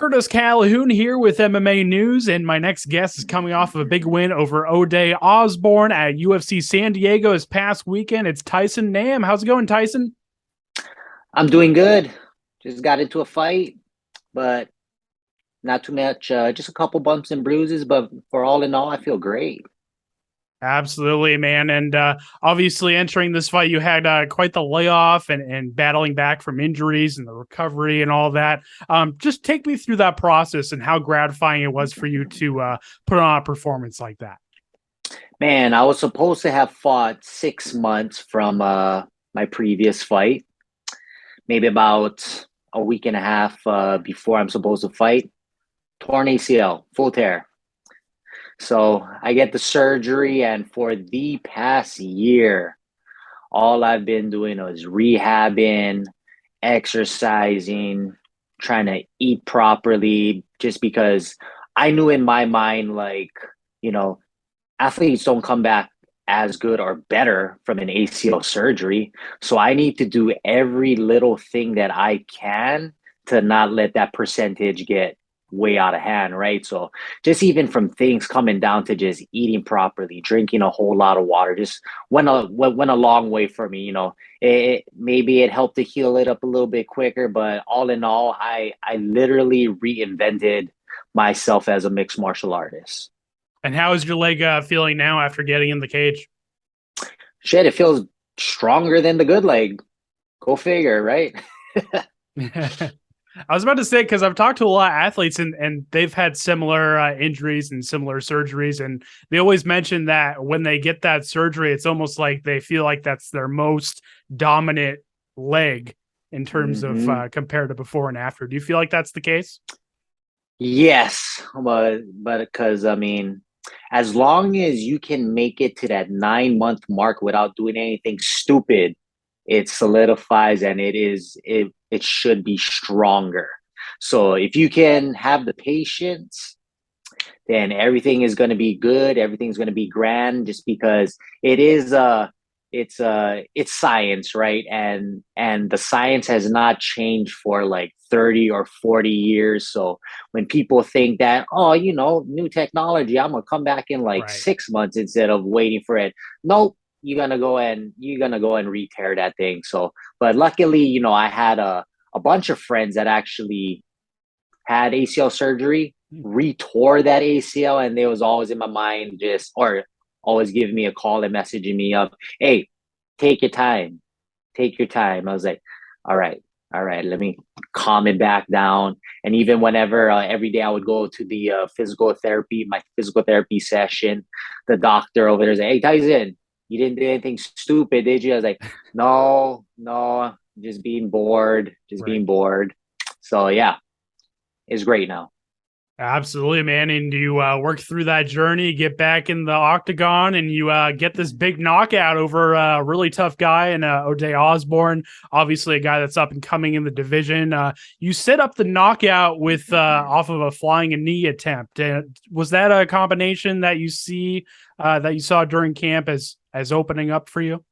Curtis Calhoun here with MMA News, and my next guest is coming off of a big win over Ode Osbourne at UFC San Diego this past weekend. It's Tyson Nam. How's it going, Tyson? I'm doing good. Just got into a fight, but not too much. Just a couple bumps and bruises, but for all in all, I feel great. Absolutely, man. And obviously entering this fight, you had quite the layoff and battling back from injuries and the recovery and all that. Just take me through that process and how gratifying it was for you to put on a performance like that. Man, I was supposed to have fought 6 months from my previous fight, maybe about a week and a half before I'm supposed to fight. Torn ACL, full tear. So I get the surgery, and for the past year, all I've been doing is rehabbing, exercising, trying to eat properly, just because I knew in my mind, like, you know, athletes don't come back as good or better from an ACL surgery. So I need to do every little thing that I can to not let that percentage get way out of hand, right? So just even from things coming down to just eating properly, drinking a whole lot of water, just went a long way for me. Maybe it helped to heal it up a little bit quicker, but all in all, I literally reinvented myself as a mixed martial artist. And how is your leg feeling now after getting in the cage? Shit, it feels stronger than the good leg. Go figure, right? I was about to say, because I've talked to a lot of athletes and they've had similar injuries and similar surgeries. And they always mention that when they get that surgery, it's almost like they feel like that's their most dominant leg in terms of compared to before and after. Do you feel like that's the case? Yes, but because I mean, as long as you can make it to that 9 month mark without doing anything stupid, it solidifies, and it should be stronger. So if you can have the patience, then everything is going to be good. Everything's going to be grand, just because it's science, right? And the science has not changed for like 30 or 40 years. So when people think that, oh, new technology, I'm gonna come back in like Right. 6 months instead of waiting for it. Nope, you're gonna go and re-tear that thing. So, but luckily, I had a bunch of friends that actually had ACL surgery, retore that ACL, and they was always in my mind, just or always giving me a call and messaging me up, hey, take your time, take your time. I was like, all right, let me calm it back down. And even whenever every day I would go to the my physical therapy session, the doctor over there is like, hey, Tyson, you didn't do anything stupid, did you? I was like, no, just being bored, Right. So yeah, it's great now. Absolutely, man. And you work through that journey, get back in the octagon, and you get this big knockout over a really tough guy and Ode Osbourne, obviously a guy that's up and coming in the division. You set up the knockout with off of a flying a knee attempt. Was that a combination that you saw during camp as opening up for you?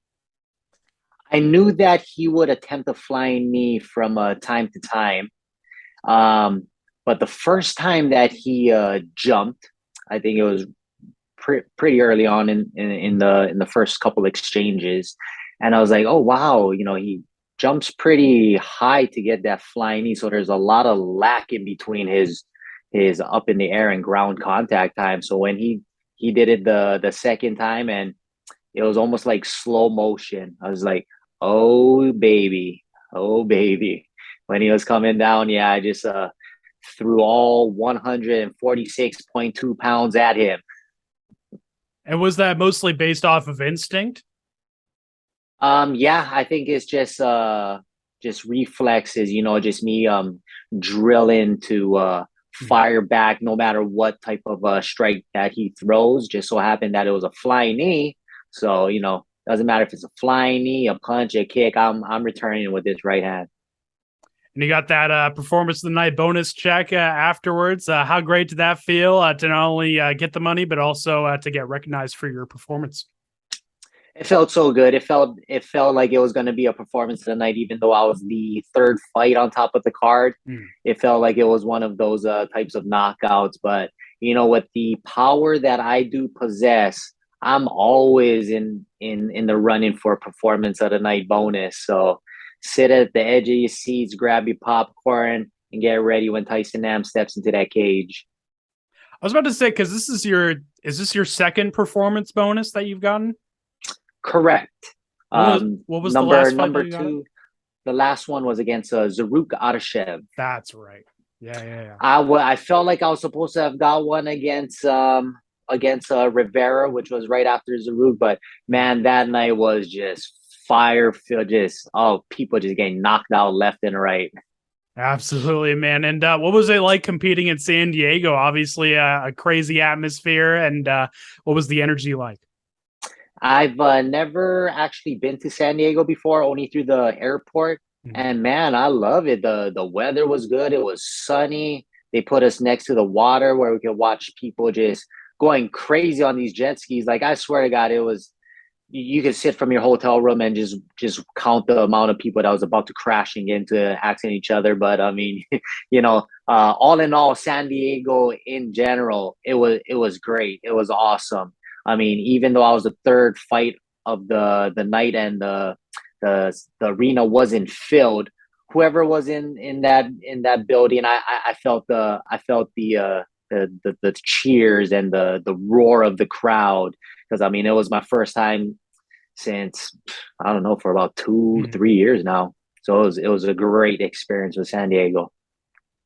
I knew that he would attempt a flying knee from time to time. Um, but the first time that he jumped, I think it was pretty early on in the first couple exchanges, and I was like, oh wow, he jumps pretty high to get that flying knee. So there's a lot of lack in between his up in the air and ground contact time. So when he did it the second time, and it was almost like slow motion. I was like, oh baby, oh baby. When he was coming down, yeah, I just threw all 146.2 pounds at him. And was that mostly based off of instinct? Yeah, I think it's just reflexes, just me drilling to fire back no matter what type of strike that he throws. Just so happened that it was a flying knee. So, doesn't matter if it's a flying knee, a punch, a kick, I'm returning with this right hand. And you got that performance of the night bonus check afterwards. How great did that feel to not only get the money, but also to get recognized for your performance? It felt so good. It felt like it was going to be a performance of the night, even though I was the third fight on top of the card. Mm. It felt like it was one of those types of knockouts. But with the power that I do possess, I'm always in the running for performance of the night bonus. So sit at the edge of your seats, grab your popcorn, and get ready when Tyson Nam steps into that cage. I was about to say, because is this your second performance bonus that you've gotten? Correct. What was the last fight that Number you got? two, the last one was against Zaruk Adashev. That's right. Yeah. I felt like I was supposed to have got one against Rivera, which was right after Zaruk, but man, that night was just fire filled. Just people just getting knocked out left and right. Absolutely, man. And what was it like competing in San Diego? Obviously, a crazy atmosphere. And what was the energy like? I've never actually been to San Diego before, only through the airport. Mhm. And man, I love it. The weather was good. It was sunny. They put us next to the water where we could watch people just going crazy on these jet skis. Like I swear to God, it was you could sit from your hotel room and just count the amount of people that was about to crashing into accident each other. But I mean, all in all, San Diego in general, it was great. It was awesome. I mean, even though I was the third fight of the night and the arena wasn't filled, whoever was in that building, I felt the cheers and the roar of the crowd, because I mean it was my first time since I don't know, for about 2 3 years now. So it was a great experience with San Diego.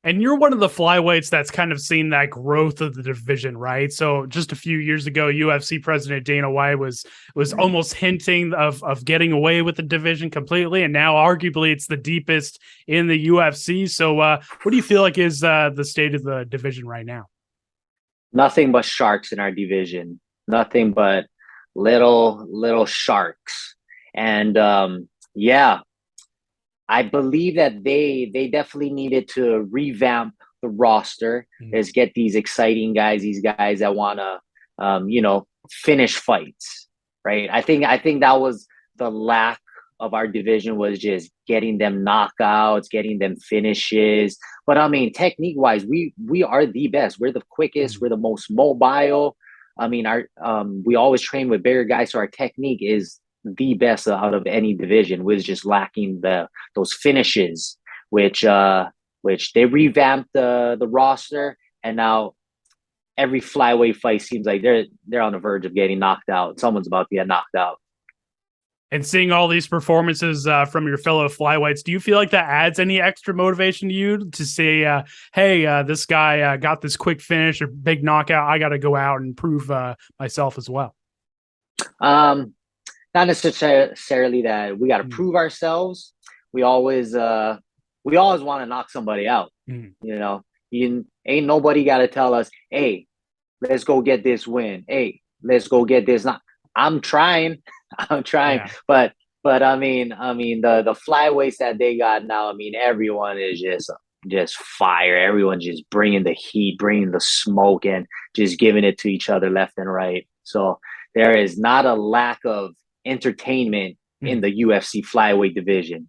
And you're one of the flyweights that's kind of seen that growth of the division, right? So just a few years ago, UFC President Dana White was almost hinting of getting away with the division completely, and now arguably it's the deepest in the UFC. So what do you feel like is the state of the division right now? Nothing but sharks in our division. Nothing but little sharks. And yeah, I believe that they definitely needed to revamp the roster, is get these exciting guys, these guys that want to finish fights, right? I think that was the lack of our division, was just getting them knockouts, getting them finishes. But I mean, technique wise, we are the best. We're the quickest. We're the most mobile. I mean, our we always train with bigger guys, so our technique is the best out of any division. We're just lacking those finishes, which they revamped the roster, and now every flyweight fight seems like they're on the verge of getting knocked out. Someone's about to get knocked out. And seeing all these performances from your fellow flyweights, do you feel like that adds any extra motivation to you to say, hey, this guy got this quick finish or big knockout. I got to go out and prove myself as well. Not necessarily that we got to prove ourselves. We always want to knock somebody out. Ain't nobody got to tell us, hey, let's go get this win. Hey, let's go get this. I'm trying. Yeah. But I mean the flyweights that they got now, I mean, everyone is just fire. Everyone's just bringing the heat, bringing the smoke, and just giving it to each other left and right. So there is not a lack of entertainment in the UFC flyweight division.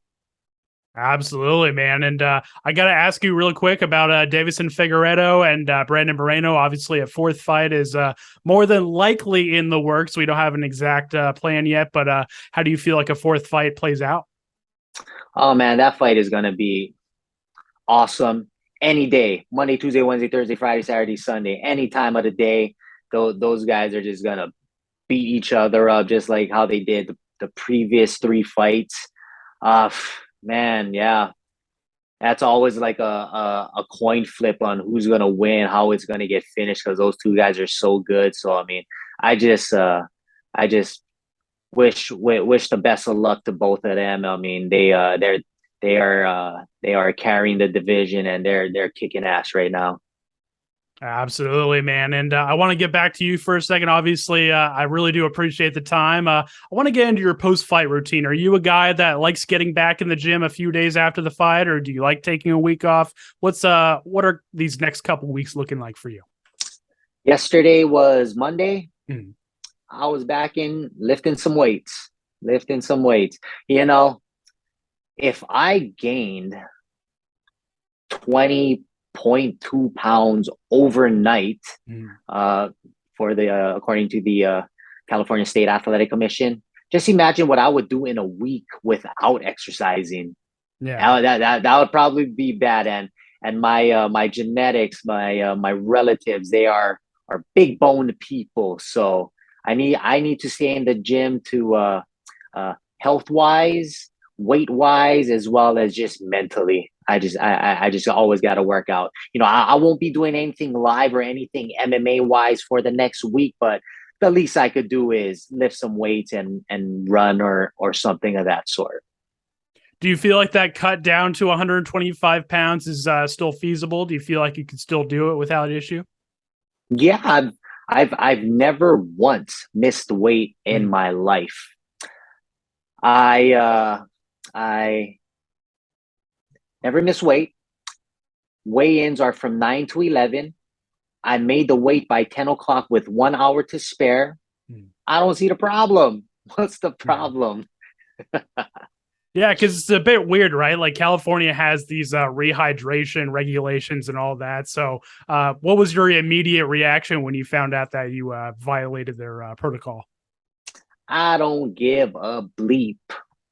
Absolutely, man. And I got to ask you real quick about Davison Figueiredo and Brandon Moreno. Obviously, a fourth fight is more than likely in the works. We don't have an exact plan yet, but how do you feel like a fourth fight plays out? Oh, man, that fight is going to be awesome any day. Monday, Tuesday, Wednesday, Thursday, Friday, Saturday, Sunday, any time of the day. Those guys are just going to beat each other up just like how they did the previous three fights. Man, yeah, that's always like a coin flip on who's gonna win, how it's gonna get finished, because those two guys are so good. So I mean, I just wish the best of luck to both of them. I mean, they are carrying the division, and they're kicking ass right now. Absolutely, man. And I want to get back to you for a second. Obviously, I really do appreciate the time. I want to get into your post-fight routine. Are you a guy that likes getting back in the gym a few days after the fight, or do you like taking a week off? What are these next couple weeks looking like for you? Yesterday was Monday. I was back in lifting some weights. You know, if I gained 20.2 pounds overnight, Mm. uh, for the according to the California State Athletic Commission, just imagine what I would do in a week without exercising. Yeah. That would probably be bad. And my genetics, my relatives, they are big boned people. So I need to stay in the gym to health wise, weight wise, as well as just mentally. I just always got to work out. I won't be doing anything live or anything MMA wise for the next week, but the least I could do is lift some weights and run or something of that sort. Do you feel like that cut down to 125 pounds is still feasible? Do you feel like you could still do it without issue? Yeah, I've never once missed weight in Mm. my life. I never miss weight. Weigh-ins are from 9 to 11. I made the weight by 10 o'clock with 1 hour to spare. Mm. I don't see the problem. What's the Yeah. problem? Yeah, because it's a bit weird, right? Like California has these rehydration regulations and all that. So, what was your immediate reaction when you found out that you violated their protocol? I don't give a bleep.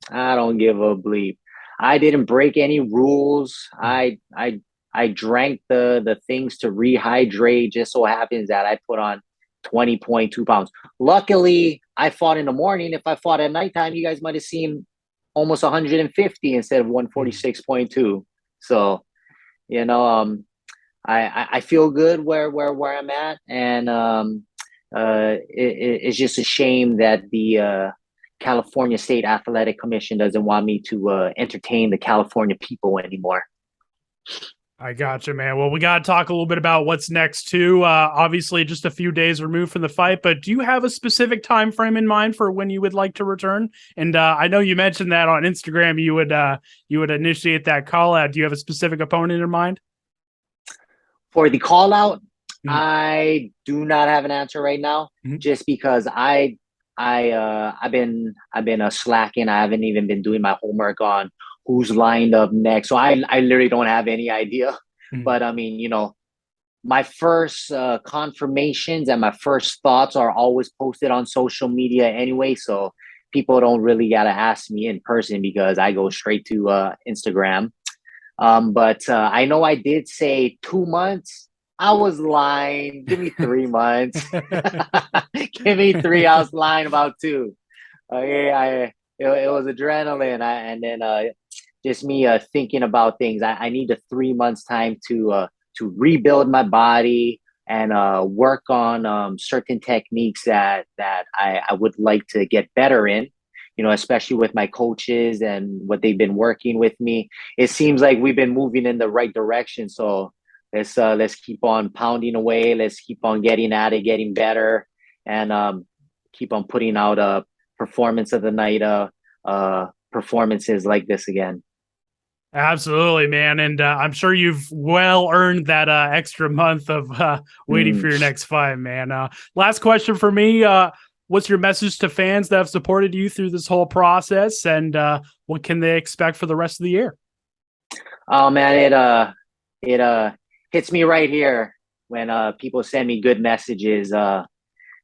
I don't give a bleep. I didn't break any rules. Mm. I drank the things to rehydrate. Just so happens that I put on 20.2 pounds. Luckily, I fought in the morning. If I fought at nighttime, you guys might have seen almost 150 instead of Mm. 146.2. So, you know, I feel good where I'm at, and it's just a shame that the California State Athletic Commission doesn't want me to entertain the California people anymore. I gotcha, man. Well, we got to talk a little bit about what's next too. Obviously, just a few days removed from the fight, but do you have a specific time frame in mind for when you would like to return? And I know you mentioned that on Instagram you would initiate that call out. Do you have a specific opponent in mind? For the call out, Mm. I do not have an answer right now, Mhm. just because I've been slacking. I haven't even been doing my homework on who's lined up next, so I literally don't have any idea. Mhm. But I mean, my first confirmations and my first thoughts are always posted on social media anyway, so people don't really gotta ask me in person because I go straight to Instagram. But I know I did say 2 months. I was lying. Give me 3 months. Give me three. I was lying about two. Yeah, it was adrenaline. And then just me thinking about things. I need a 3 months time to rebuild my body and work on certain techniques that I would like to get better in. Especially with my coaches and what they've been working with me. It seems like we've been moving in the right direction. So let's keep on pounding away. Let's keep on getting at it, getting better, and keep on putting out performance of the night performances like this again. Absolutely, man. And I'm sure you've well earned that extra month of waiting Mm. for your next fight, man. Last question for me. What's your message to fans that have supported you through this whole process, and what can they expect for the rest of the year? Oh man, it hits me right here when people send me good messages,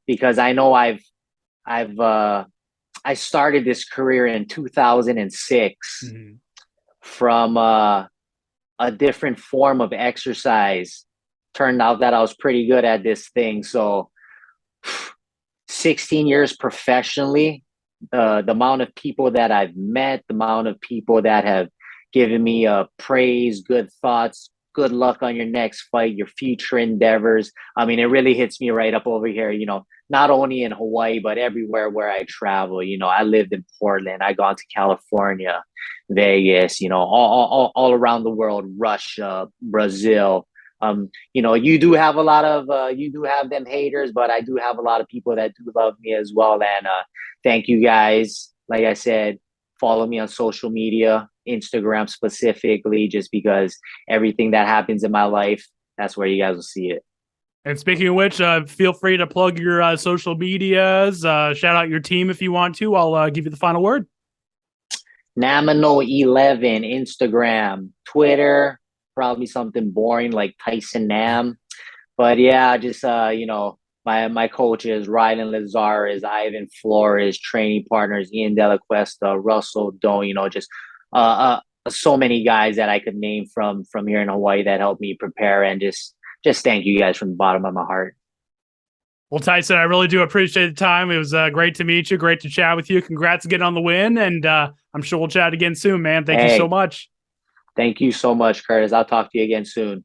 because I know I've I started this career in 2006 Mhm. from a different form of exercise. Turned out that I was pretty good at this thing. So 16 years professionally, the amount of people that I've met, the amount of people that have given me praise, good thoughts, good luck on your next fight, your future endeavors. I mean, it really hits me right up over here, not only in Hawaii, but everywhere where I travel. I lived in Portland, I gone to California, Vegas, all around the world, Russia, Brazil. You do have them haters, but I do have a lot of people that do love me as well. And thank you guys. Like I said, follow me on social media, Instagram specifically, just because everything that happens in my life, that's where you guys will see it. And speaking of which, feel free to plug your social medias, shout out your team if you want to. I'll give you the final word. Namino11, Instagram, Twitter, probably something boring like Tyson Nam. But yeah, just my coaches, Rylan Lazarus, Ivan Flores, training partners, Ian Della Cuesta, Russell Doe, just so many guys that I could name from here in Hawaii that helped me prepare, and just thank you guys from the bottom of my heart. Well, Tyson, I really do appreciate the time. It was great to meet you. Great to chat with you. Congrats again on the win. And I'm sure we'll chat again soon, man. Thank you so much. Thank you so much, Curtis. I'll talk to you again soon.